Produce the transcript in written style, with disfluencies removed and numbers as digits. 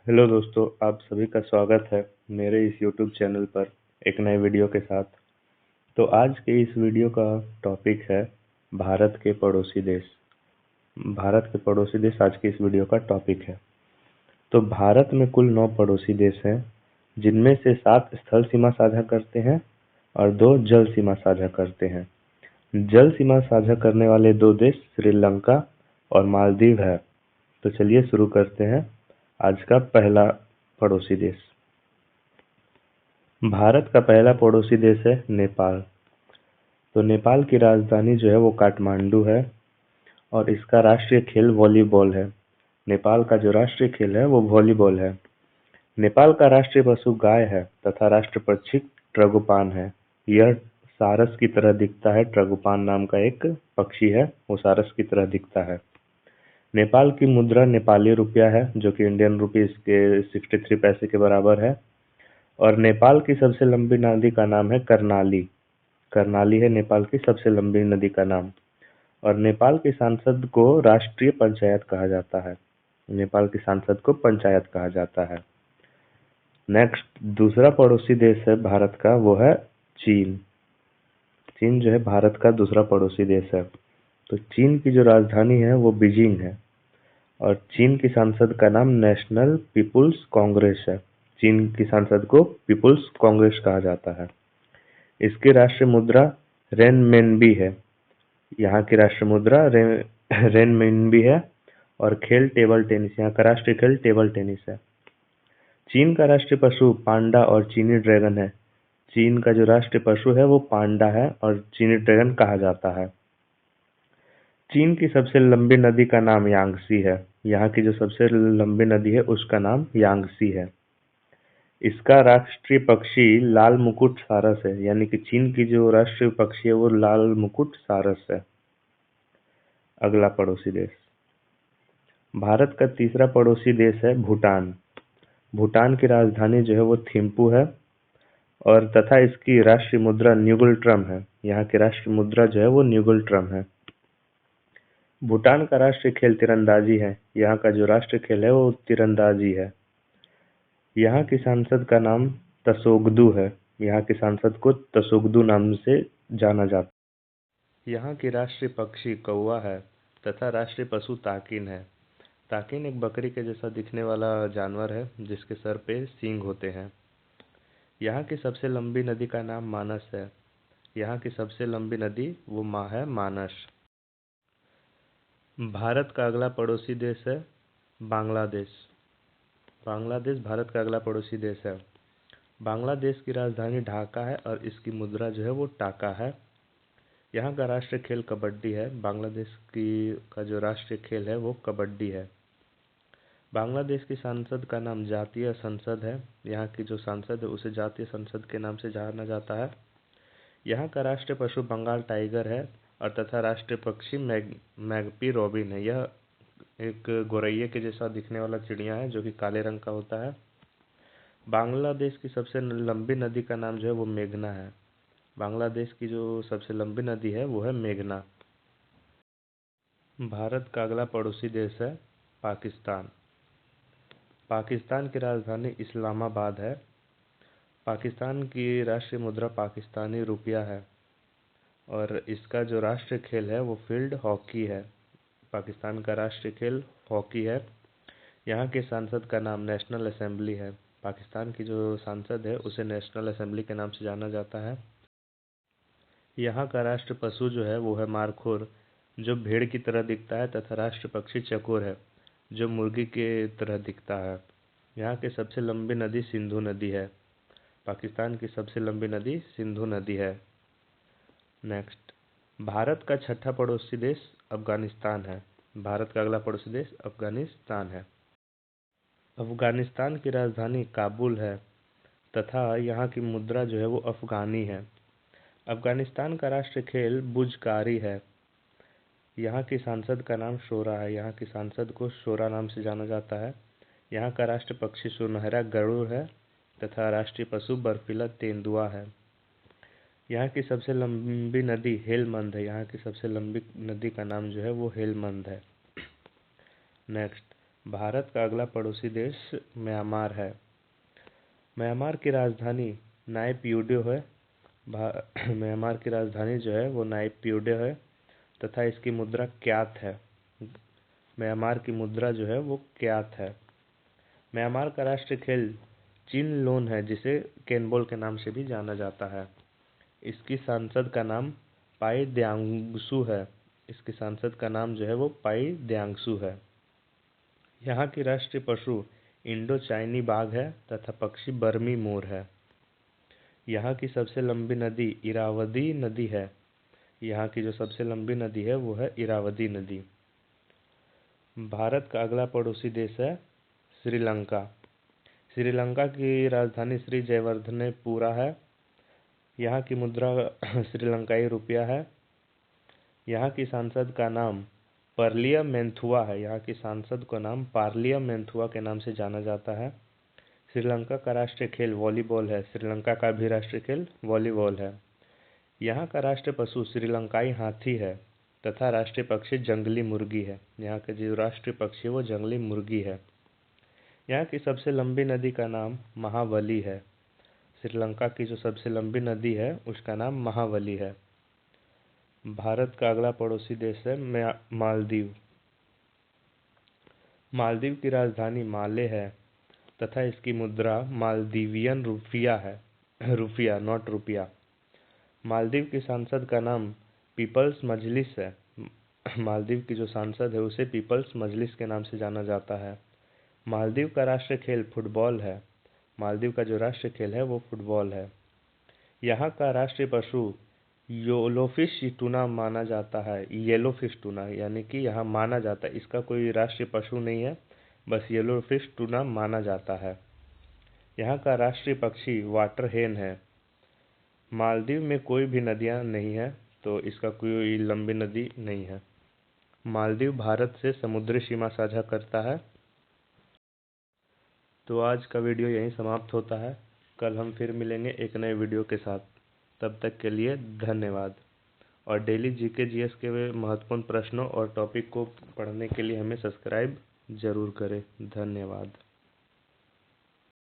Hello दोस्तों, आप सभी का स्वागत है मेरे इस YouTube चैनल पर एक नए वीडियो के साथ। तो आज के इस वीडियो का टॉपिक है भारत के पड़ोसी देश। भारत के पड़ोसी देश आज के इस वीडियो का टॉपिक है। तो भारत में कुल 9 पड़ोसी देश हैं, जिनमें से 7 स्थल सीमा साझा करते हैं और 2 जल सीमा साझा करते हैं। जल सीमा साझा करने वाले 2 देश श्रीलंका और मालदीव है। तो चलिए शुरू करते हैं आज का पहला पड़ोसी देश। भारत का पहला पड़ोसी देश है नेपाल। तो नेपाल की राजधानी जो है वो काठमांडू है और इसका राष्ट्रीय खेल वॉलीबॉल है। नेपाल का जो राष्ट्रीय खेल है वो वॉलीबॉल है। नेपाल का राष्ट्रीय पशु गाय है तथा राष्ट्रीय पक्षी ट्रगोपान है। यह सारस की तरह दिखता है। ट्रगोपान नाम का एक पक्षी है, वो सारस की तरह दिखता है। नेपाल की मुद्रा नेपाली रुपया है, जो कि इंडियन रुपीस के 63 पैसे के बराबर है। और नेपाल की सबसे लंबी नदी का नाम है कर्णाली। कर्णाली है नेपाल की सबसे लंबी नदी का नाम। और नेपाल की सांसद को राष्ट्रीय पंचायत कहा जाता है। नेपाल की सांसद को पंचायत कहा जाता है। नेक्स्ट, दूसरा पड़ोसी देश है भारत का, वो है चीन। चीन जो है भारत का दूसरा पड़ोसी देश है। तो चीन की जो राजधानी है वो बीजिंग है और चीन की संसद का नाम नेशनल पीपुल्स कांग्रेस है। चीन की संसद को पीपुल्स कांग्रेस कहा जाता है। इसकी राष्ट्रीय मुद्रा रेनमिनबी है। यहाँ की राष्ट्रीय मुद्रा रेनमिनबी है। और खेल टेबल टेनिस, यहाँ का राष्ट्रीय खेल टेबल टेनिस है। चीन का राष्ट्रीय पशु पांडा और चीनी ड्रैगन है। चीन का जो राष्ट्रीय पशु है वो पांडा है और चीनी ड्रैगन कहा जाता है। चीन की सबसे लंबी नदी का नाम यांगसी है। यहाँ की जो सबसे लंबी नदी है उसका नाम यांगसी है। इसका राष्ट्रीय पक्षी लाल मुकुट सारस है। यानी कि चीन की जो राष्ट्रीय पक्षी है वो लाल मुकुट सारस है। अगला पड़ोसी देश, भारत का तीसरा पड़ोसी देश है भूटान। भूटान की राजधानी जो है वो थिम्पू है और तथा इसकी राष्ट्रीय मुद्रा न्यूगल ट्रम है। यहाँ की राष्ट्रीय मुद्रा जो है वो न्यूगल ट्रम है। भूटान का राष्ट्रीय खेल तीरंदाजी है। यहाँ का जो राष्ट्रीय खेल है वो तीरंदाजी है। यहाँ की सांसद का नाम तसोगदू है। यहाँ की सांसद को तसोगदू नाम से जाना जाता है। यहाँ की राष्ट्रीय पक्षी कौवा है तथा राष्ट्रीय पशु ताकिन है। ताकिन एक बकरी के जैसा दिखने वाला जानवर है जिसके सर पे सींग होते हैं। यहाँ की सबसे लंबी नदी का नाम मानस है। यहाँ की सबसे लंबी नदी वो है मानस। भारत का अगला पड़ोसी देश है बांग्लादेश। बांग्लादेश भारत का अगला पड़ोसी देश है। बांग्लादेश की राजधानी ढाका है और इसकी मुद्रा जो है वो टाका है। यहाँ का राष्ट्रीय खेल कबड्डी है। बांग्लादेश की का जो राष्ट्रीय खेल है वो कबड्डी है। बांग्लादेश की संसद का नाम जातीय संसद है। यहाँ की जो संसद है उसे जातीय संसद के नाम से जाना जाता है। यहाँ का राष्ट्रीय पशु बंगाल टाइगर है और तथा राष्ट्रीय पक्षी मैगपी रॉबिन है। यह एक गोरैये के जैसा दिखने वाला चिड़िया है जो कि काले रंग का होता है। बांग्लादेश की सबसे लंबी नदी का नाम जो है वो मेघना है। बांग्लादेश की जो सबसे लंबी नदी है वो है मेघना। भारत का अगला पड़ोसी देश है पाकिस्तान। पाकिस्तान की राजधानी इस्लामाबाद है। पाकिस्तान की राष्ट्रीय मुद्रा पाकिस्तानी रुपया है और इसका जो राष्ट्रीय खेल है वो फील्ड हॉकी है। पाकिस्तान का राष्ट्रीय खेल हॉकी है। यहाँ के सांसद का नाम नेशनल असेंबली है। पाकिस्तान की जो सांसद है उसे नेशनल असेंबली के नाम से जाना जाता है। यहाँ का राष्ट्रीय पशु जो है वो है मारखोर, जो भेड़ की तरह दिखता है तथा राष्ट्रीय पक्षी चकोर है, जो मुर्गी के तरह दिखता है। यहाँ की सबसे लंबी नदी सिंधु नदी है। पाकिस्तान की सबसे लंबी नदी सिंधु नदी है। नेक्स्ट, भारत का छठा पड़ोसी देश अफगानिस्तान है। भारत का अगला पड़ोसी देश अफगानिस्तान है। अफगानिस्तान की राजधानी काबुल है तथा यहाँ की मुद्रा जो है वो अफगानी है। अफगानिस्तान का राष्ट्रीय खेल बुजकारी है। यहाँ की सांसद का नाम शोरा है। यहाँ की सांसद को शोरा नाम से जाना जाता है। यहाँ का राष्ट्रीय पक्षी सुनहरा गरुड़ है तथा राष्ट्रीय पशु बर्फीला तेंदुआ है। यहाँ की सबसे लंबी नदी हेलमंद है। यहाँ की सबसे लंबी नदी का नाम जो है वो हेलमंद है। नेक्स्ट, भारत का अगला पड़ोसी देश म्यांमार है। म्यांमार की राजधानी नायपीयूडो है। म्यांमार की राजधानी जो है वो नायपीयूडो है तथा इसकी मुद्रा क्यात है। म्यांमार की मुद्रा जो है वो क्यात है। म्यांमार का राष्ट्रीय खेल चिन लोन है, जिसे केनबोल के नाम से भी जाना जाता है। इसकी सांसद का नाम पाई द्यांगसू है। इसकी सांसद का नाम जो है वो पाई द्यांगसू है। यहाँ की राष्ट्रीय पशु इंडो चाइनी बाघ है तथा पक्षी बर्मी मोर है। यहाँ की सबसे लंबी नदी इरावदी नदी है। यहाँ की जो सबसे लंबी नदी है वो है इरावदी नदी। भारत का अगला पड़ोसी देश है श्रीलंका। श्रीलंका की राजधानी श्री जयवर्धनेपुरा है। यहाँ की मुद्रा श्रीलंकाई रुपया है। यहाँ की सांसद का नाम पार्लियामेंथुआ है। यहाँ की सांसद का नाम पार्लियामेंथुआ के नाम से जाना जाता है। श्रीलंका का राष्ट्रीय खेल वॉलीबॉल है। श्रीलंका का भी राष्ट्रीय खेल वॉलीबॉल है। यहाँ का राष्ट्रीय पशु श्रीलंकाई हाथी है तथा राष्ट्रीय पक्षी जंगली मुर्गी है। यहाँ के जो राष्ट्रीय पक्षी है वो जंगली मुर्गी है। यहाँ की सबसे लंबी नदी का नाम महाबली है। श्रीलंका की जो सबसे लंबी नदी है उसका नाम महाबली है। भारत का अगला पड़ोसी देश है मालदीव। मालदीव की राजधानी माले है तथा इसकी मुद्रा मालदीवियन रुपया है। रुपया, नॉट रुपया। मालदीव की सांसद का नाम पीपल्स मजलिस है। मालदीव की जो सांसद है उसे पीपल्स मजलिस के नाम से जाना जाता है। मालदीव का राष्ट्रीय खेल फुटबॉल है। मालदीव का जो राष्ट्रीय खेल है वो फुटबॉल है। यहाँ का राष्ट्रीय पशु येलोफिश टूना माना जाता है। येलोफिश टूना यानी कि यहाँ माना जाता है, इसका कोई राष्ट्रीय पशु नहीं है, बस येलोफिश टूना माना जाता है। यहाँ का राष्ट्रीय पक्षी वाटर हेन है। मालदीव में कोई भी नदियाँ नहीं है, तो इसका कोई लंबी नदी नहीं है। मालदीव भारत से समुद्री सीमा साझा करता है। तो आज का वीडियो यहीं समाप्त होता है। कल हम फिर मिलेंगे एक नए वीडियो के साथ। तब तक के लिए धन्यवाद। और डेली जीके जीएस के महत्वपूर्ण प्रश्नों और टॉपिक को पढ़ने के लिए हमें सब्सक्राइब जरूर करें। धन्यवाद।